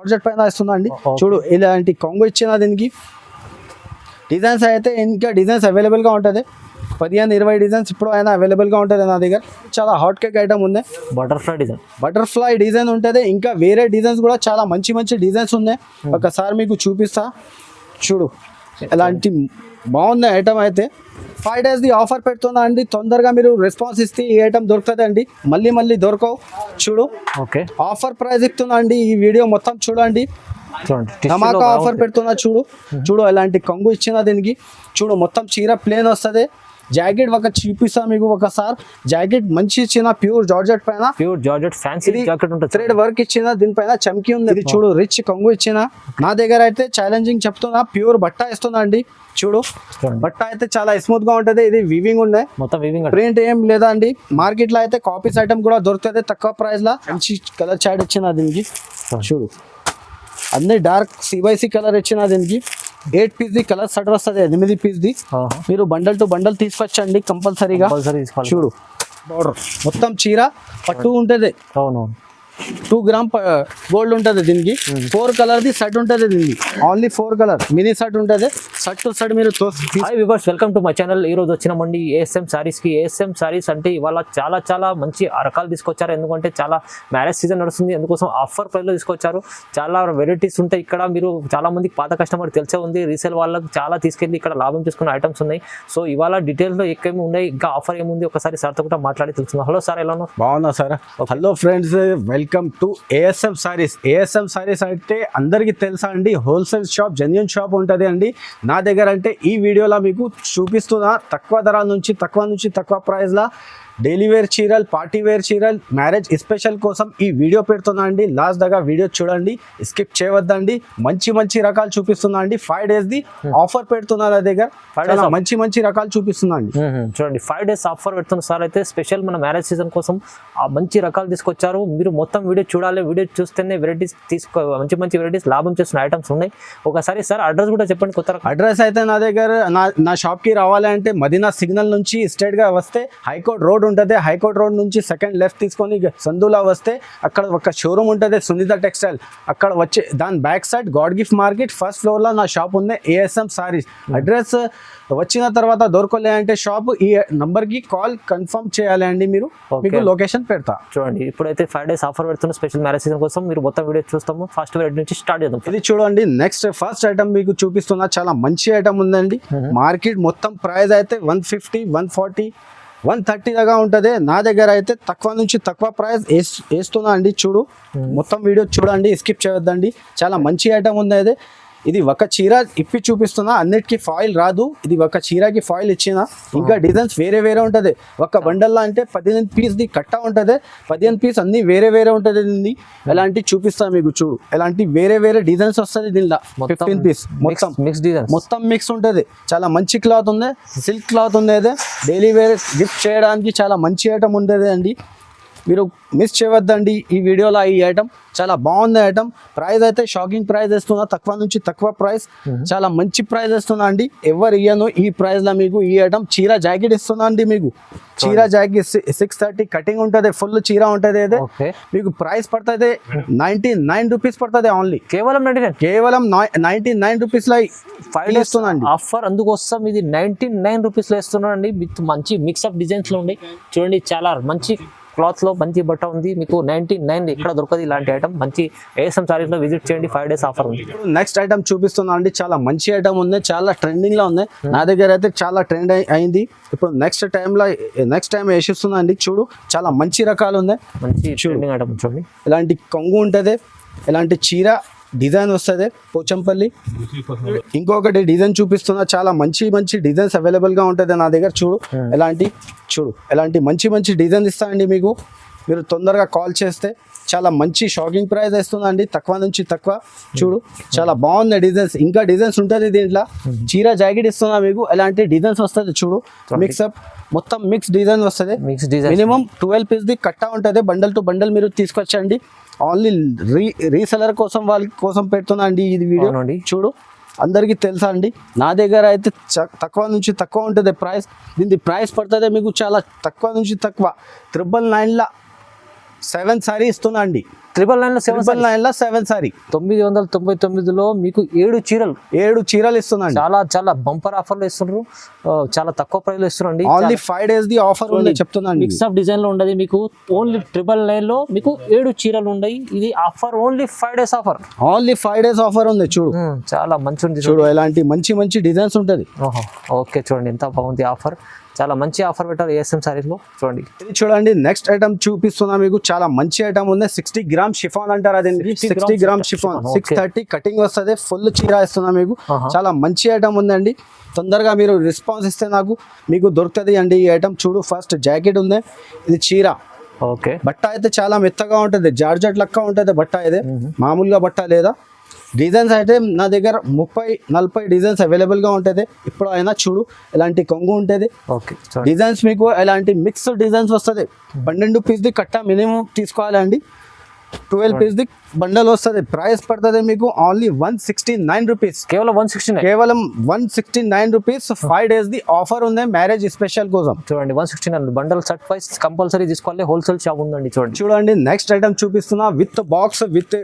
Georgette పైన ఇస్తున్నా అండి. చూడు ఇలాంటి కొంగు ఇచ్చిన దీనికి డిజైన్స్ అయితే ఇంకా డిజైన్స్ అవైలబుల్గా ఉంటుంది. 15-20 డిజైన్స్ ఇప్పుడు అయినా అవైలబుల్గా ఉంటుంది నా దగ్గర. చాలా హాట్ కేక్ ఐటమ్ ఉంది. బటర్ఫ్లై డిజైన్ ఉంటుంది. ఇంకా వేరే డిజైన్స్ కూడా చాలా మంచి మంచి డిజైన్స్ ఉన్నాయి. ఒకసారి మీకు చూపిస్తా. చూడు ఎలాంటి బాగుంది ఐటమ్ అయితే. 5 days ఆఫర్ పెడుతున్నా అండి. తొందరగా మీరు రెస్పాన్స్ ఇస్తే ఈ ఐటమ్ దొరుకుతుంది అండి. మళ్ళీ దొరకవు. చూడు ఓకే ఆఫర్ ప్రైస్ ఇస్తున్నా అండి. ఈ వీడియో మొత్తం చూడండి. ధమాకా ఆఫర్ పెడుతున్నా. చూడు ఎలాంటి కొంగు ఇచ్చిన దీనికి. చూడు మొత్తం చీర ప్లేన్ వస్తుంది. జాకెట్ ఒక చూపిస్తా మీకు ఒకసారి. జాకెట్ మంచి ఇచ్చిన ప్యూర్ జార్జెట్ పైన. ఫ్యాన్సీ జాకెట్ ఉంటుంది. థ్రెడ్ వర్క్ ఇచ్చిన దీనిపైన చమ్కీ ఉంది. ఇది చూడు రిచ్ కొంగు ఇచ్చిన. నా దగ్గర అయితే ఛాలెంజింగ్ చెప్తున్నా ప్యూర్ బట్ట ఇస్తున్నా అండి. చూడు బట్ట అయితే చాలా స్మూత్ గా ఉంటది. ఇది వీవింగ్ ఉన్నాయి. మొత్తం వీవింగ్ ప్రింట్ ఏం లేదా అండి. మార్కెట్ లో అయితే కాపీస్ ఐటమ్ కూడా దొరుకుతుంది తక్కువ ప్రైస్ లా. మంచి కలర్ చాట్ ఇచ్చిన దీనికి. చూడు అన్ని డార్క్ CYC కలర్ ఇచ్చిన దీనికి. 8 piece ది కలర్ సెట్ వస్తుంది. 8 piece ది మీరు బండల్ టు బండల్ తీసుకొచ్చండి కంపల్సరీగా. చూడు బార్డర్ మొత్తం చీర పట్టు ఉంటుంది. 2 grams గోల్డ్ ఉంటుంది దీనికి. 4 కలర్ ది సెట్ ఉంటుంది దీనికి. ఓన్లీ 4 కలర్ మినీ సెట్ ఉంటుంది. సెట్ టు సెట్ మీరు hi viewers, welcome to my channel. ఈ రోజు వచ్చినామండి ASM సారీస్ కి. ASM సారీస్ అంటే ఇవాళ చాలా మంచి రకాలు తీసుకొచ్చారు. ఎందుకంటే చాలా మ్యారేజ్ సీజన్ నడుస్తుంది. అందుకోసం ఆఫర్ ప్రైస్ లో తీసుకొచ్చారు. చాలా వెరైటీస్ ఉంటాయి ఇక్కడ. మీరు చాలా మందికి పాత కస్టమర్ తెలిసే ఉంది. రీసేల్ వాళ్ళకి చాలా తీసుకెళ్ళి ఇక్కడ లాభం చేసుకున్న ఐటమ్స్ ఉన్నాయి. సో ఇవాళ డీటెయిల్స్ లో ఏమేమి ఉన్నాయి, ఇంకా ఆఫర్ ఏముంది ఒకసారి సార్తో కూడా మాట్లాడి తెలుసుకుందాం. హలో సార్, ఎలా ఉన్నారు? బాగున్నా sir. Hello friends, welcome to ASM saris. ASM saris అంటే అందరికీ తెలుసా అండి, హోల్సేల్ షాప్, జెన్యూన్ షాప్ ఉంటుంది అండి. నా దగ్గర అంటే ఈ వీడియోలో మీకు చూపిస్తున్నా తక్కువ ధర నుంచి తక్కువ ప్రైస్లా డైలీ వేర్ చీరలు, పార్టీ వేర్ చీరలు, మ్యారేజ్ స్పెషల్ కోసం ఈ వీడియో పెడుతున్నా అండి. లాస్ట్ దాకా వీడియో చూడండి, స్కిప్ చేయవద్దండి. మంచి రకాలు చూపిస్తున్నా అండి. 5 days ది ఆఫర్ పెడుతున్నా నా దగ్గర. మంచి రకాలు చూపిస్తున్నా అండి. చూడండి 5 days ఆఫర్ పెడుతున్న సార్ అయితే స్పెషల్ మన మ్యారేజ్ సీజన్ కోసం ఆ మంచి రకాలు తీసుకొచ్చారు. మీరు మొత్తం వీడియో చూడాలి. వీడియో చూస్తేనే వెరైటీస్ మంచి వెరైటీస్ లాభం చేస్తున్న ఐటమ్స్ ఉన్నాయి. ఒకసారి సార్ అడ్రస్ కూడా చెప్పండి. కొత్త అడ్రస్ అయితే నా దగ్గర నా షాప్కి రావాలంటే మదీనా సిగ్నల్ నుంచి స్ట్రైట్గా వస్తే హైకోర్ట్ రోడ్ ఉంటుంది. హైకోర్ట్ రోడ్ నుంచి సెకండ్ లెఫ్ట్ తీసుకొని సందులా వస్తే అక్కడ ఒక షోరూమ్ ఉంటుంది, సునీత టెక్స్టైల్. అక్కడ వచ్చి దాని back side God gift market first floor లో నా షాప్ ఉంది, ASM సారీస్. అడ్రస్ వచ్చిన తర్వాత దొరకలే అంటే షాప్ ఈ నంబర్ కి కాల్ కన్ఫర్మ్ చేయాలి అండి. మీరు మీకు లొకేషన్ పెడతా. చూడండి ఇప్పుడైతే 5 days ఆఫర్ పెడుతున్న స్పెషల్ మ్యారేజ్ సీజన్ కోసం. మీరు మొత్తం వీడియో చూస్తాము. ఫస్ట్ వెరైటీ నుంచి స్టార్ట్ చేద్దాం. ఇది చూడండి. నెక్స్ట్ ఫస్ట్ ఐటమ్ మీకు చూపిస్తున్నా. చాలా మంచి ఐటమ్ ఉందండి. మార్కెట్ మొత్తం ప్రైస్ అయితే 150, 140, 130 దాకా ఉంటుంది. నా దగ్గర అయితే తక్కువ ప్రైస్ వేస్తున్నా అండి. చూడు మొత్తం వీడియో చూడండి, స్కిప్ చేయొద్దండి. చాలా మంచి ఐటమ్ ఉంది. అదే ఇది ఒక చీర ఇప్పి చూపిస్తున్నా. అన్నిటికీ ఫాయిల్ రాదు. ఇది ఒక చీరకి ఫాయిల్ ఇచ్చిన. ఇంకా డిజైన్స్ వేరే ఉంటుంది. ఒక బండల్లా అంటే 15 piece ది కట్ట ఉంటుంది. 15 piece అన్ని వేరే ఉంటుంది. ఎలాంటి చూపిస్తాను మీకు. చూడు ఎలాంటి వేరే డిజైన్స్ వస్తుంది దీనిలో. 15 piece మొత్తం మిక్స్ ఉంటుంది. చాలా మంచి క్లాత్ ఉంది. సిల్క్ క్లాత్ ఉంది. అదే డైలీ వేర్ గిఫ్ట్ చేయడానికి చాలా మంచి ఐటమ్ ఉంటుంది అండి. మీరు మిస్ చేయవద్దండి ఈ వీడియోలో. ఈ ఐటమ్ చాలా బాగుంది ఐటమ్. ప్రైస్ అయితే షాకింగ్ ప్రైస్ ఇస్తున్నా. తక్కువ ప్రైస్, చాలా మంచి ప్రైస్ ఇస్తున్నా అండి. ఎవరు ఇయ్యను ఈ ప్రైస్ లో మీకు ఈ ఐటమ్. చీర జాకెట్ ఇస్తున్నా అండి మీకు. చీర జాకెట్ 630 కటింగ్ ఉంటుంది. ఫుల్ చీర ఉంటుంది. అదే మీకు ప్రైస్ పడుతుంది 99 రూపీస్ పడుతుంది. ఓన్లీ కేవలం 99 రూపీస్ లో 5 days ఇస్తున్నా అండి ఆఫర్. అందుకోసం ఇది 99 రూపీస్ లో ఇస్తున్నా అండి. విత్ మంచి మిక్స్అప్ డిజైన్స్ లో ఉండి. చూడండి చాలా మంచి క్లాత్ లో మంచి బట్ట ఉంది. మీకు 99 ఇక్కడ దొరకదు ఇలాంటి ఐటమ్. మంచి ASM సారీస్ లో విజిట్ చేయండి. 5 days ఆఫర్ ఉంది. నెక్స్ట్ ఐటమ్ చూపిస్తున్నా అండి. చాలా మంచి ఐటమ్ ఉంది. చాలా ట్రెండింగ్ లో ఉంది. నా దగ్గర అయితే చాలా ట్రెండ్ అయింది. ఇప్పుడు నెక్స్ట్ టైం వేసిస్తున్నా అండి. చూడు చాలా మంచి రకాలు ఉన్నాయి. మంచి ట్రెండింగ్ ఐటమ్ చూడండి. ఇలాంటి కొంగు ఉంటుంది. ఇలాంటి చీర డిజైన్ వస్తుంది పోచంపల్లి. ఇంకొకటి డిజైన్ చూపిస్తున్నా. చాలా మంచి డిజైన్స్ అవైలబుల్ గా ఉంటుంది నా దగ్గర. ఎలాంటి మంచి డిజైన్ ఇస్తా అండి మీకు. మీరు తొందరగా కాల్ చేస్తే చాలా మంచి షాకింగ్ ప్రైస్ ఇస్తుందండి. తక్కువ. చూడు చాలా బాగుంది డిజైన్స్. ఇంకా డిజైన్స్ ఉంటుంది దీంట్లో. చీర జాకెట్ ఇస్తున్నా మీకు. ఎలాంటి డిజైన్స్ వస్తుంది. చూడు మిక్స్అప్ మొత్తం మిక్స్ డిజైన్ వస్తుంది. మినిమం 12 piece ది కట్ట ఉంటుంది. బండల్ టు బండల్ మీరు తీసుకొచ్చండి. ఓన్లీ రీసెలర్ కోసం వాళ్ళ కోసం పెడుతున్నా అండి ఇది వీడియో. చూడు అందరికీ తెలుసా అండి. నా దగ్గర అయితే తక్కువ ఉంటుంది ప్రైస్. దీని ప్రైస్ పడుతుంది మీకు చాలా తక్కువ 999లా 7 సారీ ఇస్తున్నా అండి. 999 లో 7 సారీ 999లో మీకు 7 చీరలు ఇస్తున్నా అండి. చాలా చాలా బంపర్ ఆఫర్లు ఇస్తున్నారు, చాలా తక్కువ ప్రైస్ లో ఇస్తున్నారండి. ఓన్లీ 5 days ది ఆఫర్ ఉంది చెప్తున్నా అండి. మిక్స్ ఆఫ్ డిజైన్ లో ఉండదు మీకు, ఓన్లీ 999 లో మీకు 7 చీరలు ఉన్నాయి. ఇది offer only 5 days offer, only 5 days offer ఉంది. చూడు చాలా మంచి ఉంది. చూడు ఎలాంటి మంచి మంచి డిజైన్స్ ఉంటది. ఓకే చూడండి ఎంత బాగుంది ఆఫర్, చాలా మంచి ఆఫర్ పెట్టారు ఏఎస్ఎం సారీస్ లో. చూడండి ఇది చూడండి నెక్స్ట్ ఐటమ్ చూపిస్తున్నా మీకు. చాలా మంచి ఐటమ్ ఉంది. 60 grams షిఫాన్ అంటారు అదేంటి, 60 grams షిఫాన్ 630 కటింగ్ వస్తుంది. ఫుల్ చీర ఇస్తున్నా మీకు. చాలా మంచి ఐటమ్ ఉందండి. తొందరగా మీరు రెస్పాన్స్ ఇస్తే మీకు దొరుకుతుంది అండి ఈ ఐటమ్. చూడు ఫస్ట్ జాకెట్ ఉంది, ఇది చీర. ఓకే బట్ట అయితే చాలా మెత్తగా ఉంటుంది, జార్జెట్ లెక్క ఉంటుంది బట్ట. ఇది మామూలుగా బట్ట లేదా. డిజైన్స్ అయితే నా దగ్గర 30-40 డిజైన్స్ అవైలబుల్ గా ఉంటుంది. ఇప్పుడు అయినా చూడు ఎలాంటి కొంగు ఉంటుంది. ఓకే డిజైన్స్ మీకు ఎలాంటి మిక్స్ డిజైన్స్ వస్తుంది. 12 piece ది కట్ట మినిమం తీసుకోవాలండి. 12 piece ది బండల్ వస్తుంది. ప్రైస్ పడుతుంది మీకు ఓన్లీ 169 రూపీస్. కేవలం 169 రూపీస్. 5 days ది ఆఫర్ ఉంది మ్యారేజ్ స్పెషల్ కోసం. చూడండి 169 బండల్ సెట్ వైస్ కంపల్సరీ తీసుకోవాలి. హోల్సేల్ షాప్ ఉందండి. చూడండి నెక్స్ట్ ఐటమ్ చూపిస్తున్నా. విత్ బాక్స్ విత్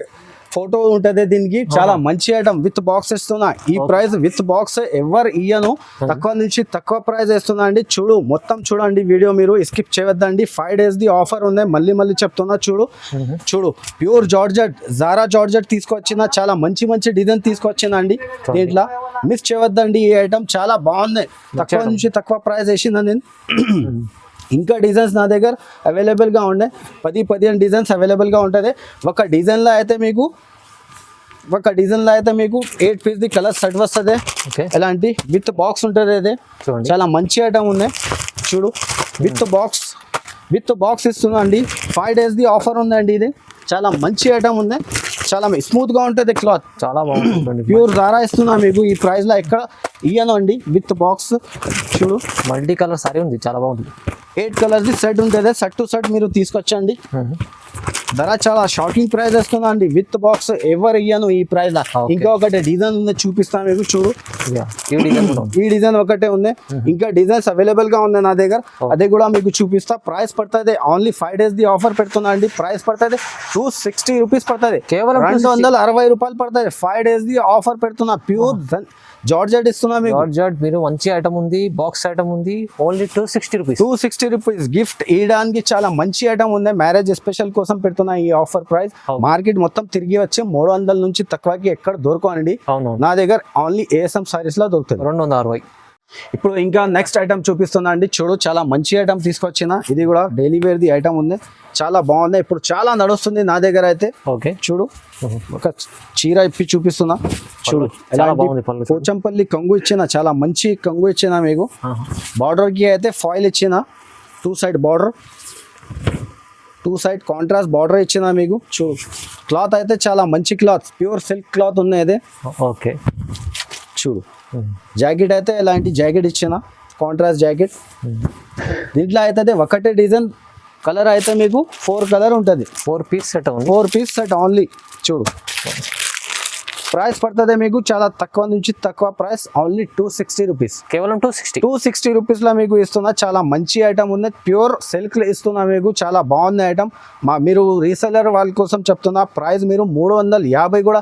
ఫోటో ఉంటుంది దీనికి. చాలా మంచి ఐటమ్ విత్ బాక్స్ ఇస్తున్నా. ఈ ప్రైస్ విత్ బాక్స్ ఎవరు ఇయ్యను, తక్కువ నుంచి తక్కువ ప్రైస్ ఇస్తున్నా అండి. చూడు మొత్తం చూడండి వీడియో, మీరు స్కిప్ చేయవద్దండి. 5 days ది ఆఫర్ ఉంది. మళ్ళీ చెప్తున్నా. చూడు ప్యూర్ జార్జెట్, జారా జార్జెట్ తీసుకొచ్చిన చాలా మంచి మంచి డిజైన్ తీసుకొచ్చిన అండి. దీంట్లో మిస్ చేయవద్దండి. ఈ ఐటమ్ చాలా బాగుంది. తక్కువ నుంచి తక్కువ ప్రైస్ వేసిందా నేను. ఇంకా డిజైన్స్ నా దగ్గర అవైలబుల్గా ఉండే 10-15 డిజైన్స్ అవైలబుల్గా ఉంటుంది. ఒక డిజైన్లో అయితే మీకు 8 piece ది కలర్ సెట్ వస్తుంది. ఎలాంటి విత్ బాక్స్ ఉంటుంది. అదే చాలా మంచి ఐటమ్ ఉంది. చూడు విత్ బాక్స్ ఇస్తున్నా అండి. 5 days ది ఆఫర్ ఉందండి. ఇది చాలా మంచి ఐటమ్ ఉంది. చాలా స్మూత్ గా ఉంటుంది క్లాత్, చాలా బాగుంటుంది. ప్యూర్ దారా ఇస్తున్నా మీకు. ఈ ప్రైస్ లో ఎక్కడ ఇయ్యను అండి. విత్ బాక్స్ చూడు మల్టీ కలర్ సారీ ఉంది, చాలా బాగుంటుంది. 8 colours ది సెట్ ఉంటుంది. సెట్ టు సెట్ మీరు తీసుకొచ్చండి. ధర చాలా షాకింగ్ ప్రైస్ వస్తుందా అండి. విత్ బాక్స్ ఎవరు ఇయ్యను ఈ ప్రైస్ లా. ఇంకా ఒకటి డిజైన్ ఉంది చూపిస్తాను మీకు. చూడు ఈ డిజైన్ ఒకటే ఉంది. ఇంకా డిజైన్స్ అవైలబుల్ గా ఉంది నా దగ్గర. అదే కూడా మీకు చూపిస్తా. ప్రైస్ పడుతుంది ఓన్లీ 5 days ది ఆఫర్ పెడుతున్నా అండి. ప్రైస్ పడుతుంది 260 రూపీస్ పడుతుంది. కేవలం 260 రూపాయలు పడుతుంది. 5 days ది ఆఫర్ పెడుతున్నా. ప్యూర్ జార్జెట్ ఇస్తున్నా మీకు. జార్జెట్ మీరు మంచి ఐటమ్ ఉంది, బాక్స్ ఐటమ్ ఉంది. Only 260 rupees. 260 రూపీస్ గిఫ్ట్ ఇవ్వడానికి చాలా మంచి ఐటమ్ ఉంది. మ్యారేజ్ స్పెషల్ కోసం పెడుతున్నా ఈ ఆఫర్ ప్రైస్. మార్కెట్ మొత్తం తిరిగి వచ్చి 300 నుంచి తక్కువకి ఎక్కడ దొరకండి. నా దగ్గర ఓన్లీ ఏఎస్ఎం సారీస్ లో దొరుకుతుంది. 260. ఇప్పుడు ఇంకా నెక్స్ట్ ఐటమ్ చూపిస్తున్నా అండి. చూడు చాలా మంచి ఐటమ్ తీసుకొచ్చిన. ఇది కూడా డైలీ వేర్ ది ఐటమ్ ఉంది. చాలా బాగుంది. ఇప్పుడు చాలా నడుస్తుంది నా దగ్గర అయితే. ఓకే చూడు ఒక చీర ఇప్పి చూపిస్తున్నా. చూడు పోచంపల్లి కంగు ఇచ్చిన, చాలా మంచి కంగు ఇచ్చిన మీకు. బార్డర్ కి అయితే ఫాయిల్ ఇచ్చిన, 2 side border, 2 side contrast border ఇచ్చిన మీకు. చూడు క్లాత్ అయితే చాలా మంచి క్లాత్, ప్యూర్ సిల్క్ క్లాత్ ఉంది ఇది. ఓకే చూడు జాకెట్ అయితే ఇలాంటి జాకెట్ ఇచ్చిన, కాంట్రాస్ట్ జాకెట్. దీంట్లో అయితే ఒకటే డిజైన్ కలర్ అయితే మీకు 4 కలర్ ఉంటుంది. 4 piece set, 4 piece set only. చూడు ప్రైస్ పడుతుంది మీకు చాలా తక్కువ నుంచి తక్కువ ప్రైస్. Only 260 rupees. కేవలం 260 రూపీస్ లో మీకు ఇస్తున్నా. చాలా మంచి ఐటమ్ ఉంది. ప్యూర్ సిల్క్ ఇస్తున్నా మీకు. చాలా బాగుంది ఐటమ్. మీరు రీసెలర్ వాళ్ళ కోసం చెప్తున్నా. ప్రైస్ మీరు 350 కూడా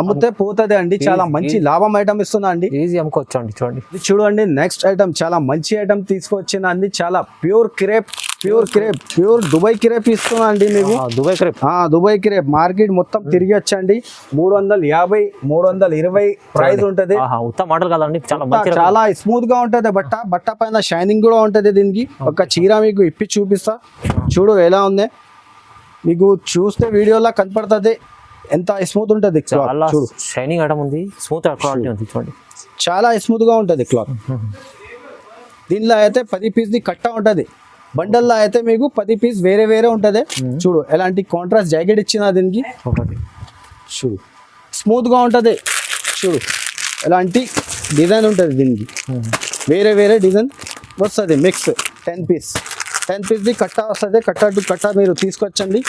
అమ్ముతే పోతుంది అండి. చాలా మంచి లాభం ఐటమ్ ఇస్తున్నా అండి. ఈజీ అమ్ముకోవచ్చు అండి. చూడండి నెక్స్ట్ ఐటమ్ చాలా మంచి ఐటమ్ తీసుకొచ్చిన అండి. చాలా pure crepe, pure Dubai crepe ఇస్తున్నా అండి మీకు. దుబాయ్ క్రేప్ మార్కెట్ మొత్తం తిరిగి వచ్చండి. 350-320 ప్రైస్ ఉంటది. చాలా స్మూత్ గా ఉంటది. బట్ట పైన షైనింగ్ కూడా ఉంటది. దీనికి ఒక చీర మీకు ఇప్పి చూపిస్తా. చూడు ఎలా ఉంది. మీకు చూస్తే వీడియోలో కనపడుతుంది ఎంత స్మూత్ ఉంటది. షైనింగ్ ఐటమ్ ఉంది, స్మూత్ క్వాలిటీ ఉంది. చూడండి చాలా స్మూత్ గా ఉంటది క్లాత్. దీనిలో అయితే 10 piece ది కట్ట ఉంటది. బండల్లో అయితే మీకు 10 piece వేరే ఉంటది. చూడు ఎలాంటి కాంట్రాస్ట్ జాకెట్ ఇచ్చిన దీనికి. చూడు స్మూత్ గా ఉంటది. చూడు ఎలాంటి డిజైన్ ఉంటుంది దీనికి. వేరే డిజైన్ వస్తుంది మిక్స్. 10 piece ది కట్ట వస్తుంది. కట్ట టు కట్ట మీరు తీసుకొచ్చండి.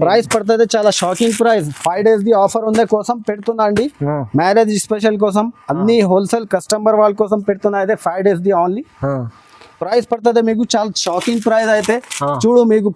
ప్రైస్ పడుతుంది చాలా shocking price. 5 days the offer ఉండే కోసం పెడుతున్నా అండి. మ్యారేజ్ స్పెషల్ కోసం అన్ని హోల్సేల్ కస్టమర్ వాళ్ళ కోసం పెడుతున్నా. అయితే 5 days ది ఓన్లీ ప్రైస్ పడుతుంది మీకు చాలా షాకింగ్ ప్రైస్ అయితే. చూడు మీకు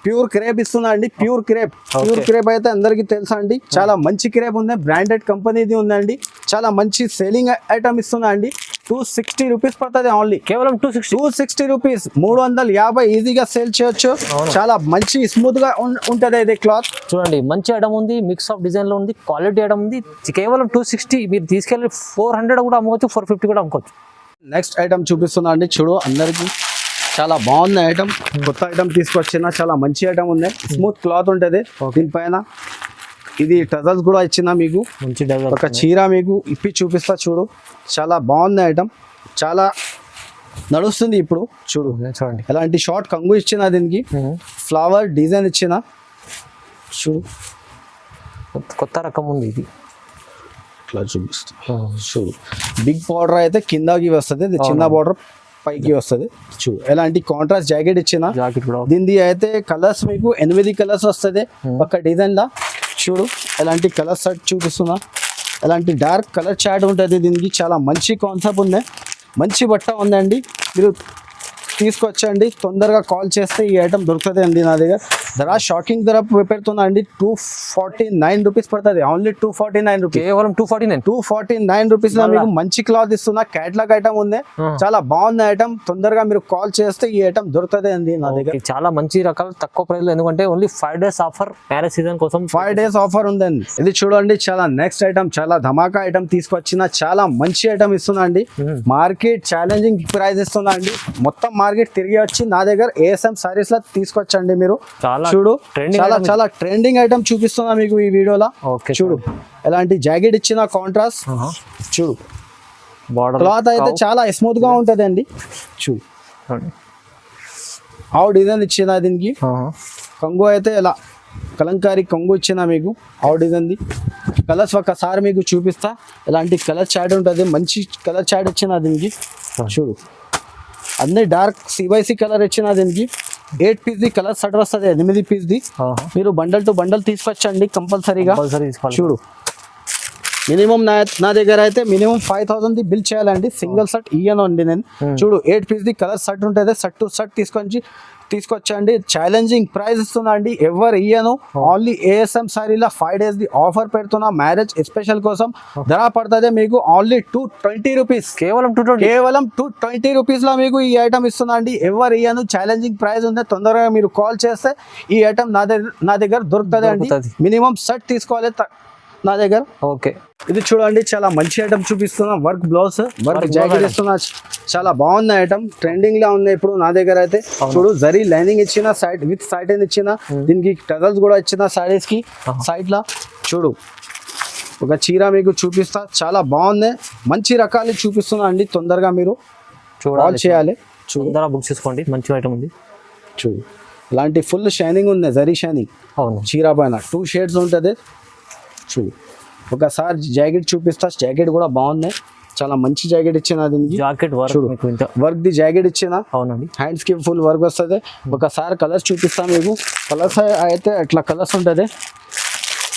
ప్యూర్ క్రేప్ ఇస్తున్నా అండి, ప్యూర్ క్రేప్ అయితే అందరికి తెలుసా అండి. చాలా మంచి క్రేప్ ఉంది, బ్రాండెడ్ కంపెనీది ఉందండి. చాలా మంచి సేలింగ్ ఐటమ్ ఇస్తున్నా అండి. 260 రూపీస్ పడుతుంది ఓన్లీ, కేవలం 260 రూపీస్. 350 ఈజీగా సేల్ చేయొచ్చు. చాలా మంచి స్మూత్ గా ఉంటది ఇది క్లాత్. చూడండి మంచి ఐటమ్ ఉంది, మిక్స్ ఆఫ్ డిజైన్ లో ఉంది, క్వాలిటీ ఐటమ్ ఉంది. కేవలం 260 మీరు తీసుకెళ్ళి 400 కూడా అమ్ముకోవచ్చు, 450 కూడా అమ్ముకోవచ్చు. నెక్స్ట్ ఐటమ్ చూపిస్తున్నా అండి. చూడు అందరికి చాలా బాగుంది ఐటమ్, కొత్త ఐటమ్ తీసుకొచ్చిన చాలా మంచి ఐటమ్ ఉంది. స్మూత్ క్లాత్ ఉంటుంది దీనిపైన. ఇది టజల్స్ కూడా ఇచ్చిన మీకు, మంచి ఒక చీర మీకు ఇప్పి చూపిస్తా. చూడు చాలా బాగుంది ఐటమ్, చాలా నడుస్తుంది ఇప్పుడు. చూడు చూడండి ఎలాంటి షార్ట్ కంగు ఇచ్చిన, దీనికి ఫ్లవర్ డిజైన్ ఇచ్చిన. చూడు కొత్త రకం ఉంది ఇది. ఇట్లా చూపిస్తా. చూడు బిగ్ బార్డర్ అయితే కిందకి వస్తుంది, ఇది చిన్న బార్డర్ పైకి వస్తుంది. చూడు ఎలాంటి కాంట్రాస్ట్ జాకెట్ ఇచ్చిన. దీనిది అయితే కలర్స్ మీకు 8 కలర్స్ వస్తుంది ఒక డిజైన్ లా. చూడు ఎలాంటి కలర్ సెట్ చూపిస్తున్నా, ఎలాంటి డార్క్ కలర్ చాట్ ఉంటుంది దీనికి. చాలా మంచి కాన్సెప్ట్ ఉంది, మంచి బట్ట ఉందండి. మీరు తీసుకొచ్చండి, తొందరగా కాల్ చేస్తే ఈ ఐటమ్ దొరుకుతుంది అండి నా దగ్గర. ధర షాకింగ్ ధర పెడుతున్నా అండి. 249 రూపీస్ పడుతుంది, ఓన్లీ 249 రూపీస్, కేవలం 249 రూపీస్ లో మీకు మంచి క్లాత్ ఇస్తున్నా. క్యాట్లాగ్ ఐటమ్ ఉంది, చాలా బాగుంది ఐటమ్. తొందరగా మీరు కాల్ చేస్తే ఈ ఐటమ్ దొరుకుతుంది అండి నా దగ్గర. చాలా మంచి రకాలు తక్కువ ప్రైస్ లో, ఎందుకంటే only 5 days offer, marriage season కోసం 5 డేస్ ఆఫర్ ఉందండి. ఇది చూడండి చాలా నెక్స్ట్ ఐటమ్, చాలా ధమాకా ఐటమ్ తీసుకొచ్చిన. చాలా మంచి ఐటమ్ ఇస్తున్నా అండి. మార్కెట్ ఛాలెంజింగ్ ప్రైస్ ఇస్తున్నా అండి. మొత్తం మార్కెట్ తిరిగి వచ్చి నా దగ్గర ఏఎస్ఎం సారీస్ లా తీసుకొచ్చండి మీరు. చూడు చాలా ట్రెండింగ్ ఐటమ్ చూపిస్తున్నా మీకు ఈ వీడియోలో. చూడు ఎలాంటి జాకెట్ ఇచ్చిన కాంట్రాస్ట్. చూడు క్లాత్ అయితే చాలా స్మూత్ గా ఉంటది అండి. చూడు ఆ డిజైన్ ఇచ్చిన దీనికి. కంగు అయితే ఇలా కలంకారీ కొంగు ఇచ్చిన మీకు, ఆ డిజైన్ది. కలర్స్ ఒకసారి మీకు చూపిస్తా. ఎలాంటి కలర్ చాట్ ఉంటుంది, మంచి కలర్ చాట్ ఇచ్చిన దీనికి. చూడు అన్ని డార్క్ CYC కలర్ ఇచ్చిన దీనికి. 8 పీస్ ది కలర్ సెట్ వస్తుంది, 8 పీస్ ది. మీరు బండల్ టు బండల్ తీసుకొచ్చండి కంపల్సరీగా. చూడు మినిమం నా దగ్గర అయితే మినిమం 5000 ది బిల్ చేయాలండి, సింగిల్ సెట్ ఇయ్యను అండి నేను. చూడు 8 పీస్ ది కలర్ సెట్ ఉంటుంది, సెట్ టు సెట్ తీసుకొచ్చండి. ఛాలెంజింగ్ ప్రైస్ ఇస్తున్నా అండి, ఎవరు ఇయ్యను. ఓన్లీ ఏఎస్ఎం సారీలా 5 డేస్ ది ఆఫర్ పెడుతున్నా మ్యారేజ్ స్పెషల్ కోసం. ధర పడుతుంది మీకు ఓన్లీ 220 రూపీస్, కేవలం 220 రూపీస్ లో మీకు ఈ ఐటమ్ ఇస్తున్నా అండి. ఎవరు ఇయ్యను, ఛాలెంజింగ్ ప్రైస్ ఉంది. తొందరగా మీరు కాల్ చేస్తే ఈ ఐటమ్ నా దగ్గర దొరుకుతుంది అండి. మినిమం సెట్ తీసుకోవాలి నా దగ్గర. ఓకే ఇది చూడండి చాలా మంచి ఐటమ్ చూపిస్తున్నా. వర్క్ బ్లౌజ్, వర్క్ జాకెట్ ఇస్తున్నా. చాలా బాగుంది ఐటమ్, ట్రెండింగ్ లా ఉంది ఇప్పుడు నా దగ్గర అయితే. చూడు జరీ లైనింగ్ ఇచ్చిన, సైడ్ విత్ సైడ్ ఇచ్చిన. దీనికి టజల్స్ కూడా ఇచ్చిన సారీస్ కి సైడ్ లా. చూడు ఒక చీర మీకు చూపిస్తా, చాలా బాగుంది. మంచి రకాలు చూపిస్తున్నా అండి, తొందరగా మీరు కాల్ చేయాలి. చూడు బుక్ చేసుకోండి, మంచి ఐటమ్ ఉంది. చూడు ఇలాంటి ఫుల్ షైనింగ్ ఉంది, జరీ షైనింగ్. అవును చీర పైన 2 షేడ్స్ ఉంటుంది. చూడు ఒకసారి జాకెట్ చూపిస్తా, జాకెట్ కూడా బాగుంది. చాలా మంచి జాకెట్ ఇచ్చిన దీనికి. జాకెట్ వర్క్ ది జాకెట్ ఇచ్చిన. అవునండి హ్యాండ్స్ కి ఫుల్ వర్క్ వస్తుంది. ఒకసారి కలర్స్ చూపిస్తా మీకు. కలర్స్ అయితే అట్లా కలర్స్ ఉంటుంది,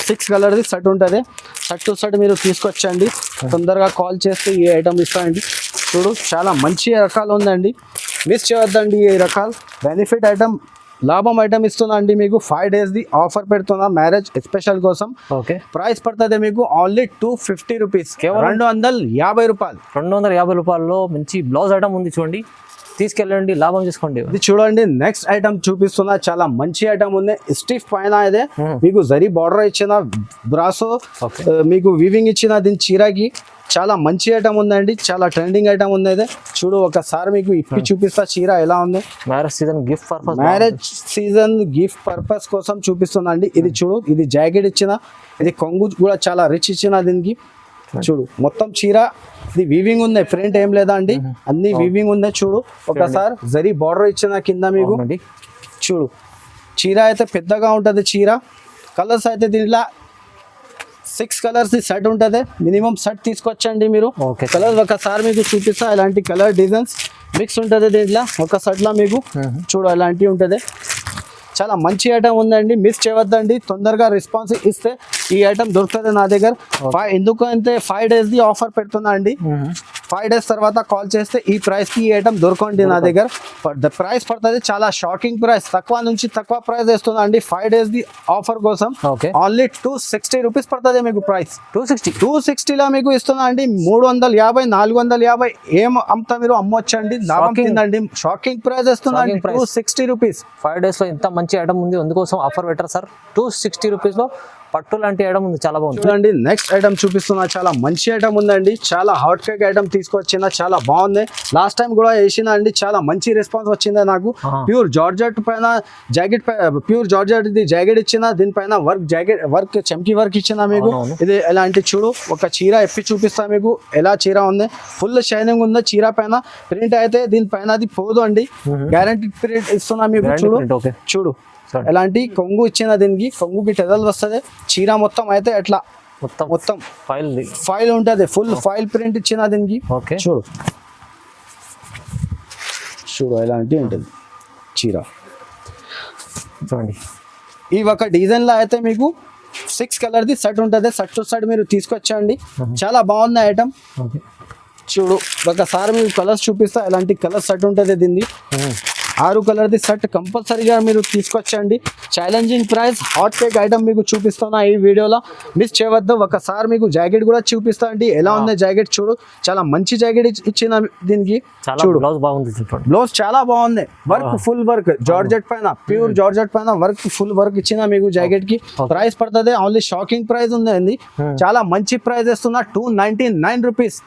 6 కలర్ ది సెట్ ఉంటుంది. సెట్ టు సెట్ మీరు తీసుకొచ్చండి, తొందరగా కాల్ చేస్తే ఈ ఐటమ్ ఇస్తానండి. చూడు చాలా మంచి రకాలు ఉందండి, మిస్ చేయొద్దండి ఈ రకాలు. బెనిఫిట్ ఐటమ్, లాభం ఐటమ్ ఇస్తున్నా అండి మీకు. 5 డేస్ ది ఆఫర్ పెడుతున్నా మ్యారేజ్ స్పెషల్ కోసం. ఓకే ప్రైస్ పడుతుంది మీకు ఓన్లీ 250 రూపీస్, 250 రూపాయలు. 250 రూపాయల్లో మంచి బ్లౌజ్ ఐటమ్ ఉంది, చూడండి తీసుకెళ్ళండి, లాభం చేసుకోండి. ఇది చూడండి నెక్స్ట్ ఐటమ్ చూపిస్తున్నా, చాలా మంచి ఐటమ్ ఉంది. స్టిఫ్ పైన ఇదే మీకు జరీ బార్డర్ ఇచ్చిన, బ్రాసో మీకు వీవింగ్ ఇచ్చిన దీని చీరకి. చాలా మంచి ఐటమ్ ఉందండి, చాలా ట్రెండింగ్ ఐటమ్ ఉంది ఇది. చూడు ఒకసారి మీకు ఇప్పి చూపిస్తా చీర ఎలా ఉంది. మ్యారేజ్ సీజన్ గిఫ్ట్ పర్పస్ కోసం చూపిస్తున్నా అండి. ఇది చూడు, ఇది జాకెట్ ఇచ్చిన, ఇది కొంగు కూడా చాలా రిచ్ ఇచ్చిన దీనికి. చూడు మొత్తం చీర ఇది వీవింగ్ ఉంది, ప్రింట్ ఏం లేదా అండి, అన్ని వీవింగ్ ఉన్నాయి. చూడు ఒకసారి జరీ బార్డర్ ఇచ్చిన కింద మీకు. చూడు చీర అయితే పెద్దగా ఉంటుంది చీర. కలర్స్ అయితే దీంట్లో 6 కలర్స్ సెట్ ఉంటుంది, మినిమం సెట్ తీసుకొచ్చండి మీరు. కలర్ ఒకసారి మీకు చూపిస్తా, ఇలాంటి కలర్ డిజైన్స్ మిక్స్ ఉంటుంది దీంట్లో ఒక సెట్లో మీకు. చూడు ఇలాంటివి ఉంటుంది. చాలా మంచి ఐటమ్ ఉందండి, మిస్ చేయవద్దండి. తొందరగా రెస్పాన్స్ ఇస్తే ఈ ఐటమ్ దొరుకుతుంది నా దగ్గర. ఎందుకంటే 5 డేస్ ది ఆఫర్ పెడుతున్నా అండి. 5 days తర్వాత కాల్ చేస్తే ఈ ప్రైస్ కి ఈ ఐటమ్ దొరకండి నా దగ్గర. ప్రైస్ పడుతుంది చాలా షాకింగ్ ప్రైస్, తక్కువ నుంచి తక్కువ ప్రైస్ వేస్తున్నా అండి 5 days ది ఆఫర్ కోసం. ఓకే, ఓన్లీ 260 రూపీస్ పడుతుంది మీకు ప్రైస్. 260 లో మీకు ఇస్తున్నా అండి. 350 450 ఏం అమ్ముతా మీరు అమ్మొచ్చండి, లాభం తిందండి. షాకింగ్ ప్రైస్ ఇస్తున్నా అండి 260 రూపీస్. 5 days లో ఇంత మంచి ఐటమ్ ఉంది, అందుకోసం ఆఫర్ పెట్టారు సార్. 260 రూపీస్ లో పట్టు లాంటి ఐటమ్ ఉంది, చాలా బాగుంది. చూడండి నెక్స్ట్ ఐటమ్ చూపిస్తున్నా, చాలా మంచి ఐటమ్ ఉందండి. చాలా హాట్ కేక్ ఐటమ్ తీసుకొచ్చిన, చాలా బాగుంది. లాస్ట్ టైం కూడా వేసిన అండి, చాలా మంచి రెస్పాన్స్ వచ్చింది నాకు. ప్యూర్ జార్జెట్ పైన జాకెట్, ప్యూర్ జార్జెట్ ఇది జాకెట్ ఇచ్చిన, దీనిపైన వర్క్ చమ్కీ వర్క్ ఇచ్చిన మీకు. ఇది ఎలాంటి చూడు, ఒక చీర ఎప్పి చూపిస్తా మీకు ఎలా చీర ఉంది. ఫుల్ షైనింగ్ ఉంది చీర పైన. ప్రింట్ అయితే దీనిపైన అది పోదు అండి, గ్యారంటీ ప్రింట్ ఇస్తున్నా మీకు. చూడు ఎలాంటి కొంగు ఇచ్చిన, దీనికి కొంగుకి టెజల్ వస్తుంది. చీర మొత్తం అయితే ఎట్లా మొత్తం ఫైల్ ఉంటుంది, ఫుల్ ఫైల్ ప్రింట్ ఇచ్చిన దీనికి. చూడు ఎలాంటి ఉంటుంది చీర. చూడండి ఈ ఒక డిజైన్ లో అయితే మీకు 6 కలర్ ది సెట్ ఉంటుంది. సెట్ టు సెట్ మీరు తీసుకొచ్చండి, చాలా బాగుంది ఐటమ్. చూడు ఒకసారి మీకు కలర్స్ చూపిస్తా, ఎలాంటి కలర్ సెట్ ఉంటుంది దీన్ని. 6 కలర్ ది సెట్ కంపల్సరీగా మీరు తీసుకొచ్చండి. Challenging price, hot cake item మీకు చూపిస్తున్నా ఈ వీడియోలో, మిస్ చేయవద్దు. ఒకసారి మీకు జాకెట్ కూడా చూపిస్తా అండి, ఎలా ఉంది జాకెట్. చూడు చాలా మంచి జాకెట్ ఇచ్చిన దీనికి. చూడు బ్లౌజ్ చాలా బాగుంది, వర్క్ ఫుల్ వర్క్ జార్జెట్ పైన, ప్యూర్ జార్జెట్ పైన వర్క్ ఫుల్ వర్క్ ఇచ్చిన మీకు జాకెట్ కి. ప్రైస్ పడుతుంది ఓన్లీ షాకింగ్ ప్రైస్ ఉంది, చాలా మంచి ప్రైస్ ఇస్తున్నా 299 rupees.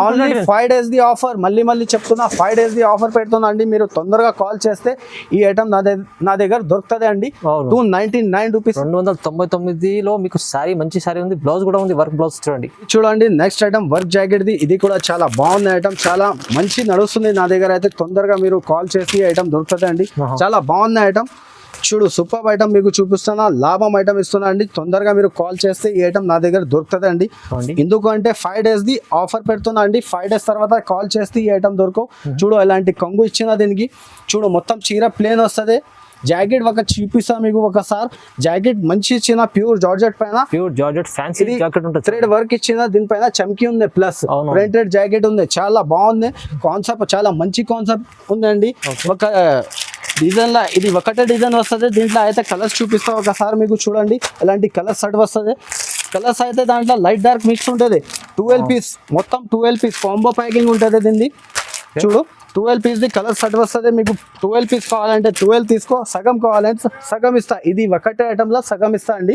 Only 5 days the offer. మళ్ళీ చెప్తున్నా 5 days ది ఆఫర్ పెడుతున్నా అండి. మీరు తొందరగా కాల్ చేస్తే ఈ ఐటమ్ నా దగ్గర దొరుకుతుంది అండి. 299 రూపీస్. 299 లో మీకు సారీ, మంచి సారీ ఉంది, బ్లౌజ్ కూడా ఉంది, వర్క్ బ్లౌజ్. చూడండి next item work jacket the. ఇది కూడా చాలా బాగుంది ఐటమ్, చాలా మంచి నడుస్తుంది నా దగ్గర అయితే. తొందరగా మీరు కాల్ చేసి ఐటమ్ దొరుకుతుంది అండి, చాలా బాగుంది ఐటమ్. చూడు సూపర్ ఐటమ్ మీకు చూపిస్తున్నా, లాభం ఐటమ్ ఇస్తున్నా అండి. తొందరగా మీరు కాల్ చేస్తే ఈ ఐటమ్ నా దగ్గర దొరుకుతుంది అండి. ఎందుకంటే 5 days ది ఆఫర్ పెడుతున్నా అండి. 5 days తర్వాత కాల్ చేస్తే ఈ ఐటమ్ దొరకవు. చూడు ఎలాంటి కొంగు ఇచ్చిన దీనికి. చూడు మొత్తం చీర ప్లేన్ వస్తుంది. జాకెట్ ఒక చూపిస్తా మీకు ఒకసారి. జాకెట్ మంచి ఇచ్చిన, ప్యూర్ జార్జెట్ పైన, ప్యూర్ జార్జెట్ ఫ్యాన్సీ జాకెట్ ఉంటుంది. థ్రెడ్ వర్క్ ఇచ్చిన, దీనిపైన చమ్కీ ఉంది, ప్లస్ ప్రింటెడ్ జాకెట్ ఉంది. చాలా బాగుంది కాన్సెప్ట్, చాలా మంచి కాన్సెప్ట్ ఉందండి. ఒక డిజైన్ లా ఇది ఒకటే డిజైన్ వస్తుంది. దీంట్లో అయితే కలర్స్ చూపిస్తా ఒకసారి మీకు. చూడండి ఎలాంటి కలర్ సెట్ వస్తుంది. కలర్స్ అయితే దాంట్లో లైట్ డార్క్ మిక్స్ ఉంటుంది. 12 పీస్, మొత్తం 12 పీస్ కాంబో ప్యాకింగ్ ఉంటుంది దీన్ని. చూడు 12 పీస్ ది కలర్ సెట్ వస్తుంది మీకు. 12 పీస్ కావాలంటే 12 తీసుకో, సగం కావాలంటే సగం ఇస్తా. ఇది ఒకటే ఐటమ్ లో సగం ఇస్తా అండి,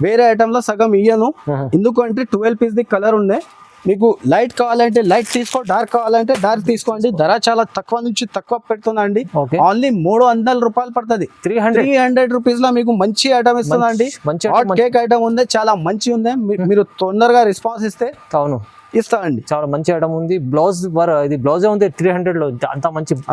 వేరే ఐటమ్ లో సగం ఇయ్యను. ఎందుకంటే 12 పీస్ ది కలర్ ఉన్నాయి. మీకు లైట్ కావాలంటే లైట్ తీసుకో, డార్క్ కావాలంటే డార్క్ తీసుకోండి. ధర చాలా తక్కువ నుంచి తక్కువ పెడుతున్నా అండి. ఓన్లీ 300 రూపాయలు పడుతుంది. 300 రూపీస్ లో మీకు మంచి ఐటమ్ ఇస్తున్నా అండి. హాట్ కేక్ ఐటమ్ ఉంది, చాలా మంచి ఉంది. మీరు తొందరగా రెస్పాన్స్ ఇస్తే ఇస్తా అండి. చాలా మంచి ఐటమ్ ఉంది. బ్లౌజ్ ఇది బ్లౌజ్ ఉంది 300 లో.